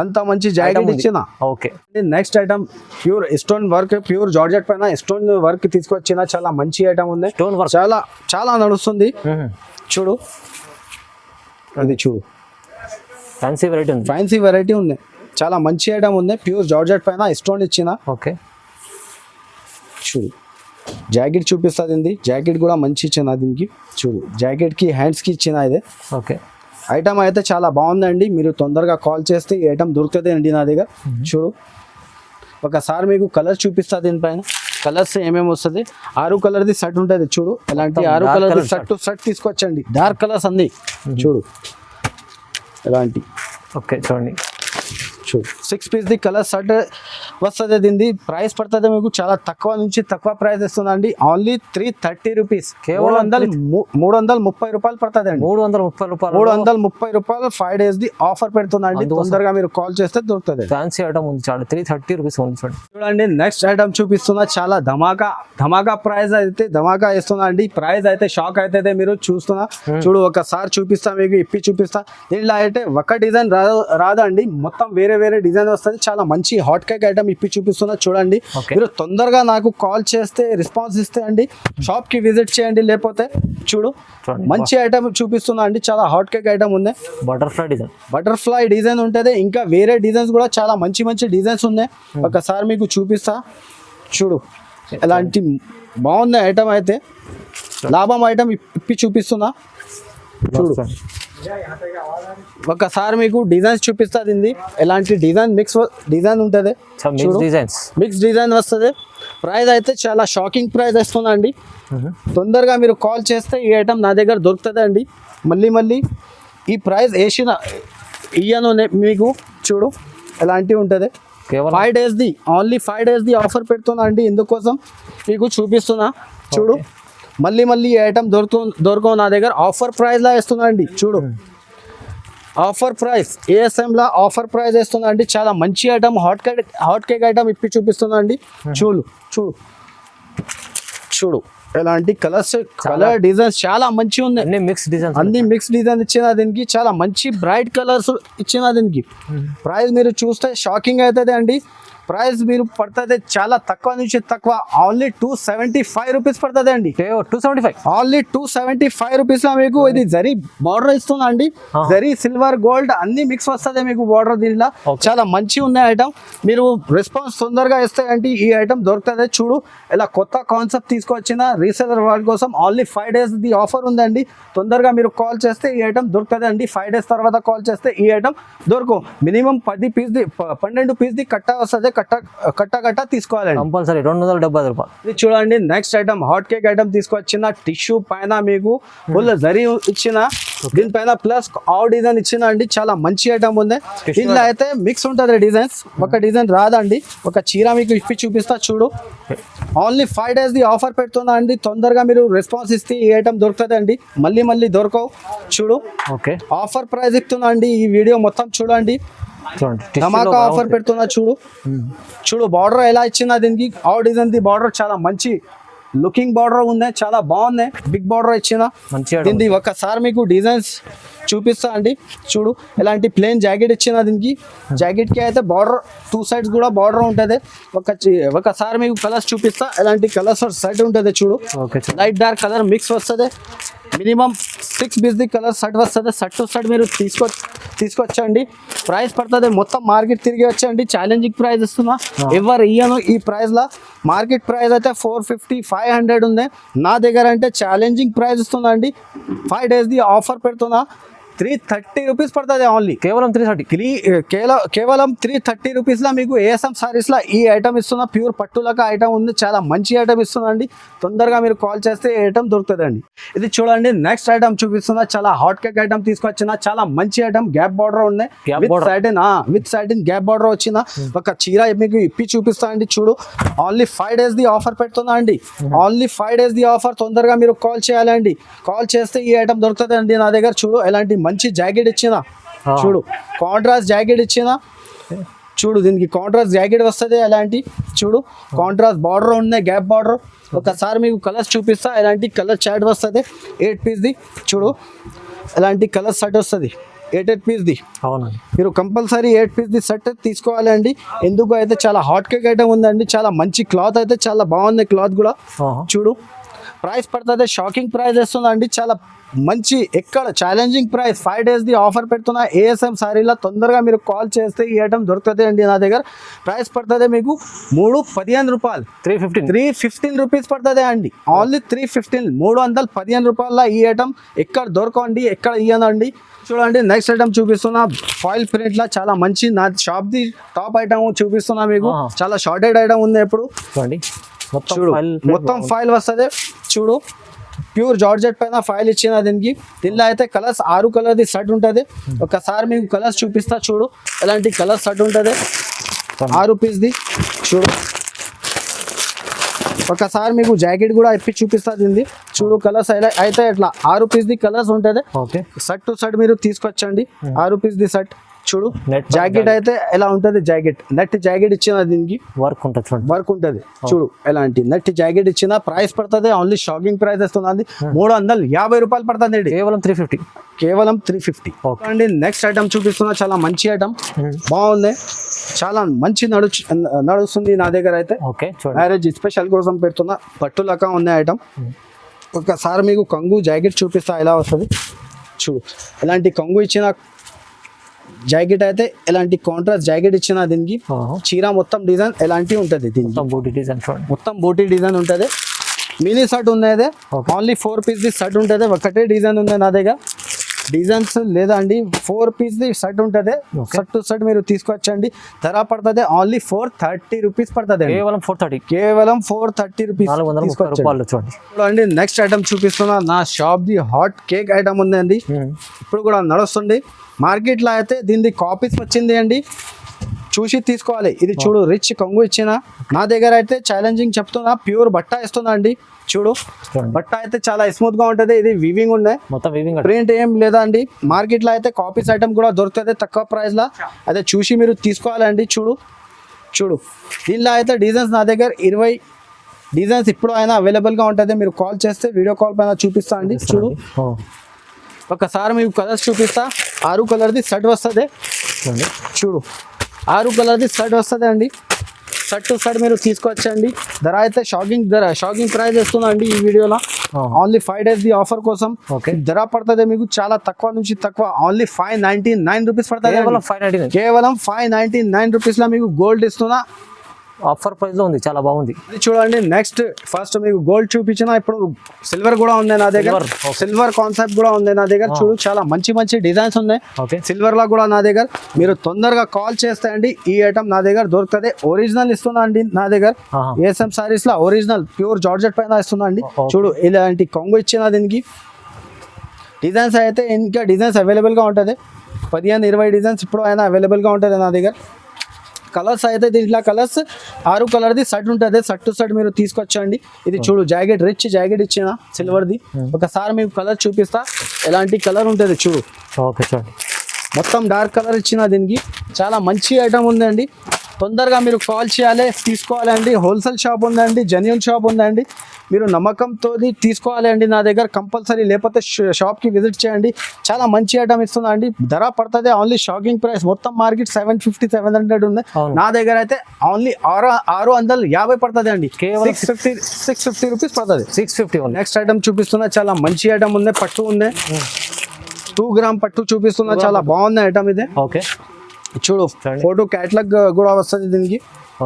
అంత మంచి జాకెట్ ఇచ్చిన. Okay next item pure stone work, pure georgette పైన స్టోన్ వర్క్ తీసుకొచ్చిన, చాలా మంచి ఐటమ్ ఉంది. స్టోన్ వర్క్ చాలా నడుస్తుంది. చూడు అది, చూడు ఫ్యాన్సీ వెరైటీ ఉంది, చాలా మంచి ఐటమ్ ఉంది. ప్యూర్ జార్జెట్ పైన స్టోన్ ఇచ్చిన. ఓకే చూడు జాకెట్ చూపిస్తుంది. జాకెట్ కూడా మంచి ఇచ్చిన దీనికి. చూడు జాకెట్ కి హ్యాండ్స్ కి ఇచ్చిన ఇది. ఓకే ఐటమ్ అయితే చాలా బాగుందండి. మీరు తొందరగా కాల్ చేస్తే ఈ ఐటమ్ దొరుకుతుంది అండి నా దగ్గర. చూడు ఒకసారి మీకు కలర్ చూపిస్తా. దీనిపైన కలర్స్ ఏమేమి వస్తుంది. 6 కలర్ ది సెట్ ఉంటుంది. చూడు ఎలాంటి 6 కలర్ ది సెట్ టు సెట్ తీసుకొచ్చండి. డార్క్ కలర్స్ అన్ని. చూడు ఎలాంటి. ఓకే చూడండి, చూడు 6 పీస్ ది కలర్ సెట్ వస్తుంది. దీనిది ప్రైస్ పడుతుంది మీకు చాలా తక్కువ నుంచి తక్కువ ప్రైస్ ఇస్తుందండి. ఓన్లీ 330 రూపీస్, కేవలం 330 రూపాయలు పడుతుంది అండి. 330 రూపాయలు 5 days ది ఆఫర్ పెడుతుందండి. తొందరగా మీరు కాల్ చేస్తే దొరుకుతుంది. ఫ్యాన్సీ ఐటమ్ ఉంది, చాలా 330 రూపీస్ ఉంది. చూడండి నెక్స్ట్ ఐటమ్ చూపిస్తున్నా, చాలా ధమాకా ప్రైస్ అయితే ధమాకా ఇస్తున్నా అండి. ప్రైస్ అయితే షాక్ అయితే మీరు చూస్తున్నా. చూడు ఒకసారి చూపిస్తా మీకు, ఇప్పి చూపిస్తా. దీంట్లో అయితే ఒక డిజైన్ రాదండి, మొత్తం వేరే డిజైన్ వస్తుంది. చాలా మంచి హాట్ కేక్ ఐటమ్ ఇప్పి చూపిస్తున్నా. చూడండి మీరు తొందరగా నాకు కాల్ చేస్తే రెస్పాన్స్ ఇస్తే అండి, షాప్ కి విజిట్ చేయండి. లేకపోతే చూడు మంచి ఐటమ్ చూపిస్తున్నా అండి. చాలా హాట్ కేక్ ఐటమ్ ఉంది. బటర్ఫ్లై డిజైన్ ఉంటుంది. ఇంకా వేరే డిజైన్స్ కూడా చాలా మంచి డిజైన్స్ ఉన్నాయి. ఒకసారి మీకు చూపిస్తా. చూడు ఎలాంటి బాగుంది ఐటమ్ అయితే. లాభం ఐటమ్ ఇప్పి చూపిస్తున్నా. చూడు ఒకసారి మీకు డిజైన్స్ చూపిస్తుంది ఇది ఎలాంటి డిజైన్ ఉంటుంది, మిక్స్ డిజైన్స్. మిక్స్ డిజైన్ వస్తుంది. ప్రైస్ అయితే చాలా షాకింగ్ ప్రైస్ వస్తుందండి. తొందరగా మీరు కాల్ చేస్తే ఈ ఐటమ్ నా దగ్గర దొరుకుతుంది అండి. మళ్ళీ ఈ ప్రైస్ ఇయ్యను మీకు. చూడు ఎలాంటివి ఉంటుంది. కేవలం 5 days ఓన్లీ 5 days ఆఫర్ పెడుతున్నా అండి. ఇందుకోసం మీకు చూపిస్తున్నా. చూడు మళ్ళీ ఈ ఐటమ్ దొరకవు నా దగ్గర. ఆఫర్ ప్రైస్లా వేస్తున్నా అండి. చూడు ఆఫర్ ప్రైస్ ఏఎస్ఎంలా ఆఫర్ ప్రైస్ వేస్తున్నా అండి. చాలా మంచి ఐటమ్, హాట్ కేక్ ఐటమ్ ఇప్పి చూపిస్తున్నా అండి. చూడు ఎలాంటి కలర్ డిజైన్స్ చాలా మంచి ఉన్నాయి. అన్ని మిక్స్ డిజైన్ ఇచ్చిన దీనికి. చాలా మంచి బ్రైట్ కలర్స్ ఇచ్చిన దీనికి. ప్రైస్ మీరు చూస్తే షాకింగ్ అవుతుంది అండి. ప్రైస్ మీరు పడుతుంది చాలా తక్కువ నుంచి తక్కువ, ఓన్లీ 275 రూపీస్ పడుతుంది అండి. 275 ఓన్లీ 275 రూపీస్ లో మీకు ఇది జరీ బార్డర్ ఇస్తుంది అండి. జరీ సిల్వర్ గోల్డ్ అన్ని మిక్స్ వస్తుంది మీకు బార్డర్ దీంట్లో. చాలా మంచి ఉన్నాయి ఐటమ్. మీరు రెస్పాన్స్ తొందరగా ఇస్తే అంటే ఈ ఐటమ్ దొరుకుతుంది. చూడు ఇలా కొత్త కాన్సెప్ట్ తీసుకొచ్చిన రీసెలర్ వాళ్ళ కోసం ఓన్లీ 5 days ఆఫర్ ఉందండి. తొందరగా మీరు కాల్ చేస్తే ఈ ఐటమ్ దొరుకుతుంది అండి. 5 days తర్వాత కాల్ చేస్తే ఈ ఐటమ్ దొరకవు. మినిమం 12 పీస్ కట్ట వస్తుంది. కట్ట తీసుకోవాలండి కంపల్సరీ. 270 రూపాయలు. ఇది చూడండి next item hot cake item తీసుకొచ్చిన. టిష్యూ పైన మీకు ఫుల్ జరీ ఇచ్చిన, దీనిపైన ప్లస్ డిజైన్ ఇచ్చిన అండి. చాలా మంచి ఐటమ్ ఉంది. దీంట్లో అయితే మిక్స్ ఉంటుంది డిజైన్స్. ఒక డిజైన్ రాదండి. ఒక చీర మీకు ఇప్పి చూపిస్తా. చూడు ఓన్లీ 5 days ఆఫర్ పెడుతున్నా అండి. తొందరగా మీరు రెస్పాన్స్ ఇస్తే ఈ ఐటమ్ దొరుకుతుంది అండి. మళ్ళీ దొరకవు. చూడు ఓకే ఆఫర్ ప్రైస్ ఇస్తున్నా అండి. ఈ వీడియో మొత్తం చూడండి. ధమాకా ఆఫర్ పెడుతున్నా. చూడు బార్డర్ ఎలా ఇచ్చిన దీనికి. డిజైన్ ది బార్డర్ చాలా మంచి లుకింగ్ బార్డర్ ఉంది. చాలా బాగుంది. బిగ్ బార్డర్ ఇచ్చిన దీనికి. ఒకసారి మీకు డిజైన్స్ చూపిస్తా అండి. చూడు ఎలాంటి ప్లేన్ జాకెట్ ఇచ్చిన దీనికి. జాకెట్ కి అయితే బార్డర్ 2 sides కూడా బార్డర్ ఉంటుంది. ఒకసారి మీకు కలర్స్ చూపిస్తా. ఎలాంటి కలర్స్ సెట్ ఉంటుంది. చూడు లైట్ డార్క్ కలర్ మిక్స్ వస్తుంది. మినిమం 6 pieces కలర్ సెట్ వస్తుంది. సెట్ టు సెట్ మీరు తీసుకొచ్చండి. ప్రైస్ పడుతుంది మొత్తం మార్కెట్ తిరిగి వచ్చండి. ఛాలెంజింగ్ ప్రైస్ ఇస్తున్నా. ఎవరు ఇయ్యను ఈ ప్రైస్లో. మార్కెట్ ప్రైస్ అయితే 450 500 ఉంది. నా దగ్గర అంటే ఛాలెంజింగ్ ప్రైస్ ఇస్తున్నా అండి. 5 days ఆఫర్ పెడుతున్నా. 330 రూపీస్ పడుతుంది ఓన్లీ. కేవలం 330 రూపీస్లో మీకు ఏఎస్ఎం సారీస్లో ఈ ఐటమ్ ఇస్తున్నా. ప్యూర్ పట్టులక ఐటమ్ ఉంది. చాలా మంచి ఐటమ్ ఇస్తున్నా అండి. తొందరగా మీరు కాల్ చేస్తే ఈ ఐటమ్ దొరుకుతుంది అండి. ఇది చూడండి నెక్స్ట్ ఐటమ్ చూపిస్తున్నా. చాలా హాట్ కేక్ ఐటమ్ తీసుకొచ్చిన. చాలా మంచి ఐటమ్. గ్యాప్ బార్డర్ ఉంది. విత్ సాటిన్ గ్యాప్ బార్డర్ వచ్చిన ఒక చీర మీకు ఇప్పి చూపిస్తా అండి. చూడు ఓన్లీ 5 days ఆఫర్ పెడుతున్నా అండి. Only 5 days offer. తొందరగా మీరు కాల్ చేయాలండి. కాల్ చేస్తే ఈ ఐటమ్ దొరుకుతుంది అండి నా దగ్గర. చూడు ఎలాంటి మంచి జాకెట్ ఇచ్చిన. చూడు కాంట్రాస్ట్ జాకెట్ ఇచ్చిన. చూడు దీనికి కాంట్రాస్ట్ జాకెట్ వస్తుంది. ఎలాంటి చూడు కాంట్రాస్ట్ బార్డర్ ఉన్నాయి. Gap border. ఒకసారి మీకు కలర్స్ చూపిస్తా. ఎలాంటి కలర్ చాట్ వస్తుంది. 8 pieces చూడు ఎలాంటి కలర్ సెట్ వస్తుంది. 8 pieces అవునండి. మీరు కంపల్సరీ 8 pieces సెట్ తీసుకోవాలి అండి. ఎందుకు అయితే చాలా హాట్ కేక్ ఐటమ్ ఉందండి. చాలా మంచి క్లాత్ అయితే చాలా బాగుంది. క్లాత్ కూడా చూడు. ప్రైస్ పడుతుంది షాకింగ్ ప్రైస్ వేస్తుందండి. చాలా మంచి ఎక్కడ ఛాలెంజింగ్ ప్రైస్. 5 days ఆఫర్ పెడుతున్నా ఏఎస్ఎం సారీలో. తొందరగా మీరు కాల్ చేస్తే ఈ ఐటమ్ దొరుకుతుంది అండి నా దగ్గర. ప్రైస్ పడుతుంది మీకు 315 రూపాయలు. 315 రూపీస్ పడుతుంది అండి. ఓన్లీ 315 315 రూపాయల ఈ ఐటమ్ ఎక్కడ దొరకండి. ఎక్కడ ఇయ్యనండి. చూడండి నెక్స్ట్ ఐటమ్ చూపిస్తున్నా. ఫాయిల్ ప్రింట్ లా చాలా మంచి నా షాప్ ది టాప్ ఐటమ్ చూపిస్తున్నా మీకు. చాలా షార్టెడ్ ఐటమ్ ఉంది. ఎప్పుడు చూడు మొత్తం ఫైల్ వస్తుంది. చూడు ప్యూర్ జార్జెట్ పైన ఫైల్ ఇచ్చిన దీనికి. దీనిలో అయితే కలర్స్ 6 కలర్ది సెట్ ఉంటుంది. ఒకసారి మీకు కలర్స్ చూపిస్తా. చూడు ఎలాంటి కలర్ సెట్ ఉంటుంది. 6 pieces చూడు. ఒకసారి మీకు జాకెట్ కూడా ఇప్పి చూపిస్తా దీన్ని. చూడు కలర్స్ అయితే ఇట్లా 6 pieces కలర్స్ ఉంటుంది. సెట్ టు సెట్ మీరు తీసుకొచ్చండి. 6 pieces సెట్. చూడు జాకెట్ అయితే ఎలా ఉంటుంది. జాకెట్ నెట్ జాకెట్ ఇచ్చిన దీనికి. వర్క్ ఉంటుంది. చూడు ఎలాంటి నెట్ జాకెట్ ఇచ్చిన. ప్రైస్ పడుతుంది ఓన్లీ షాకింగ్ ప్రైస్ వస్తుంది. 350 రూపాయలు పడుతుంది. కేవలం 350 అండి. నెక్స్ట్ ఐటమ్ చూపిస్తున్నా. చాలా మంచి ఐటమ్. బాగుంది. చాలా మంచి నడుస్తుంది నా దగ్గర అయితే. మ్యారేజ్ స్పెషల్ కోసం పెడుతున్నా. పట్టులక ఉంది ఐటమ్. ఒకసారి మీకు కంగు జాకెట్ చూపిస్తా ఎలా వస్తుంది. చూడు ఎలాంటి కంగు ఇచ్చిన జాకెట్ అయితే ఎలాంటి కాంట్రాస్ట్ జాకెట్ ఇచ్చిన దీనికి. చీర మొత్తం డిజైన్ ఎలాంటి ఉంటుంది. మొత్తం బోటీ డిజైన్ ఉంటుంది. మినీ షర్ట్ ఉంది. ఓన్లీ 4 pieces షర్ట్ ఉంటుంది. ఒకటే డిజైన్ ఉంది నా దగ్గర. డిజైన్స్ లేదా అండి 4 పీస్ సెట్ ఉంటుంది. సెట్ టు సెట్ మీరు తీసుకొచ్చండి. ధర పడుతుంది ఓన్లీ 430 రూపీస్ పడుతుంది. కేవలం 430. కేవలం 430 రూపీస్ 430 రూపాయలు చూడండి. చూడండి నెక్స్ట్ ఐటమ్ చూపిస్తున్నా. నా shop the hot cake item ఉందండి. ఇప్పుడు కూడా నడుస్తుంది. మార్కెట్ లో అయితే దీని కాపీస్ వచ్చింది అండి, చూసి తీసుకోవాలి. ఇది చూడు రిచ్ కొంగు ఇచ్చిన. నా దగ్గర అయితే ఛాలెంజింగ్ చెప్తున్నా, ప్యూర్ బట్ట ఇస్తున్నా అండి. చూడు బట్ట అయితే చాలా స్మూత్ గా ఉంటది. ఇది వీవింగ్ ఉన్నాయి, మొత్తం వీవింగ్, ప్రింట్ ఏం లేదా అండి. మార్కెట్ లో అయితే కాపీస్ ఐటమ్ కూడా దొరుకుతుంది తక్కువ ప్రైస్ లా. అయితే చూసి మీరు తీసుకోవాలండి. చూడు చూడు దీనిలో అయితే డిజైన్స్ నా దగ్గర 20 డిజైన్స్ ఇప్పుడు అయినా అవైలబుల్ గా ఉంటుంది. మీరు కాల్ చేస్తే వీడియో కాల్ పైన చూపిస్తా అండి. చూడు ఒకసారి మీకు కలర్స్ చూపిస్తా. 6 కలర్ది సెట్ వస్తుంది. చూడు 6 కలర్ది సెట్ వస్తుంది అండి. సెట్ టు సెట్ మీరు తీసుకొచ్చండి. ధర అయితే షాకింగ్ ప్రైస్ ఇస్తున్నా అండి ఈ వీడియోలో. ఓన్లీ 5 days ది ఆఫర్ కోసం ధర పడుతుంది మీకు చాలా తక్కువ నుంచి తక్కువ. ఓన్లీ 599 రూపీస్ పడుతుంది. కేవలం 599 రూపీస్ లో మీకు గోల్డ్ ఇస్తున్నా. ఆఫర్ ప్రైస్ లో ఉంది, చాలా బాగుంది. ఇది చూడండి నెక్స్ట్ ఫస్ట్ మీకు గోల్డ్ చూపించిన, ఇప్పుడు సిల్వర్ కూడా ఉంది నా దగ్గర. సిల్వర్ కాన్సెప్ట్ కూడా ఉంది నా దగ్గర. చూడు చాలా మంచి మంచి డిజైన్స్ ఉన్నాయి సిల్వర్ లో కూడా నా దగ్గర. మీరు తొందరగా కాల్ చేస్తే అండి ఈ ఐటమ్ నా దగ్గర దొరుకుతుంది. ఒరిజినల్ ఇస్తున్నా అండి నా దగ్గర. ఏఎస్ఎం సారీస్ లో ఒరిజినల్ ప్యూర్ జార్జెట్ పైన ఇస్తున్నా అండి. చూడు ఇలాంటి కొంగు ఇచ్చిన దీనికి. డిజైన్స్ అయితే ఇంకా డిజైన్స్ అవైలబుల్ గా ఉంటుంది. 15-20 డిజైన్స్ ఇప్పుడు అయినా అవైలబుల్ గా ఉంటుంది నా దగ్గర. కలర్స్ అయితే దీంట్లో కలర్స్ 6 కలర్ది సెట్ ఉంటుంది. సెట్ టు సెట్ మీరు తీసుకొచ్చండి. ఇది చూడు జాకెట్ రిచ్ జాకెట్ ఇచ్చిన సిల్వర్ది. ఒకసారి మీకు కలర్ చూపిస్తా ఎలాంటి కలర్ ఉంటుంది. చూడు మొత్తం డార్క్ కలర్ ఇచ్చిన దీనికి. చాలా మంచి ఐటమ్ ఉందండి. తొందరగా మీరు కాల్ చేయాలి, తీసుకోవాలండి. హోల్సేల్ షాప్ ఉందండి, జెన్యూన్ షాప్ ఉందండి. మీరు నమ్మకంతో తీసుకోవాలి అండి నా దగ్గర కంపల్సరీ. లేకపోతే షాప్కి విజిట్ చేయండి. చాలా మంచి ఐటమ్ ఇస్తున్నా అండి. ధర పడుతుంది ఓన్లీ షాకింగ్ ప్రైస్. మొత్తం మార్కెట్ 750-700 ఉంది. నా దగ్గర అయితే ఓన్లీ 650 పడుతుంది అండి. 650 రూపీస్ పడుతుంది. 650. నెక్స్ట్ ఐటమ్ చూపిస్తున్నా. చాలా మంచి ఐటమ్ ఉంది. పట్టు ఉంది. 2 గ్రామ్ పట్టు చూపిస్తున్నా. చాలా బాగుంది ఐటమ్ ఇది. చూడు ఫోటో క్యాటలాగ్ కూడా వస్తుంది దీనికి.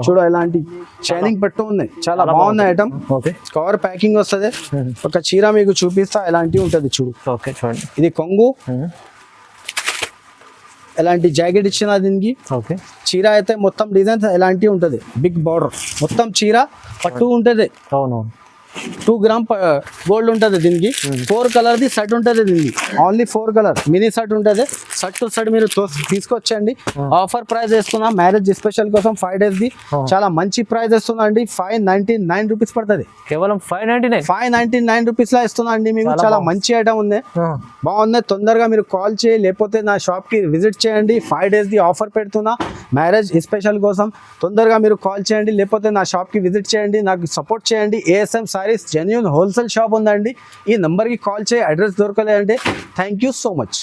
చూడు ఎలాంటి షైనింగ్ పట్టు ఉంది. చాలా బాగుంది ఐటమ్. కవర్ ప్యాకింగ్ వస్తుంది. ఒక చీర మీకు చూపిస్తా ఎలాంటివి ఉంటుంది. చూడు చూడండి ఇది కొంగు. ఎలాంటి జాకెట్ ఇచ్చిన దీనికి. చీర అయితే మొత్తం డిజైన్స్ ఎలాంటివి ఉంటుంది. బిగ్ బార్డర్ మొత్తం చీర పట్టు ఉంటుంది. 2 గ్రామ్ గోల్డ్ ఉంటుంది దీనికి. 4 కలర్ది సెట్ ఉంటుంది దీనికి. ఓన్లీ 4 కలర్ మినీ సెట్ ఉంటుంది. సెట్ టు సెట్ మీరు తీసుకొచ్చండి. ఆఫర్ ప్రైస్ వేస్తున్నా మ్యారేజ్ స్పెషల్ కోసం 5 days ది. చాలా మంచి ప్రైస్ ఇస్తున్నా అండి. 599 రూపీస్ పడుతుంది. కేవలం 599 రూపీస్ లా ఇస్తున్నా అండి మీకు. చాలా మంచి ఐటమ్ ఉంది, బాగుంది. తొందరగా మీరు కాల్ చేయి, లేకపోతే నా షాప్ కి విజిట్ చేయండి. 5 days ది ఆఫర్ పెడుతున్నా మ్యారేజ్ స్పెషల్ కోసం. తొందరగా మీరు కాల్ చేయండి, లేకపోతే నా షాప్ కి విజిట్ చేయండి. నాకు సపోర్ట్ చేయండి. ASM sarees genuine wholesale shop ఉందండి. ఈ నంబర్కి కాల్ చేయి. అడ్రస్ దొరకలేదంటే థ్యాంక్ యూ సో మచ్.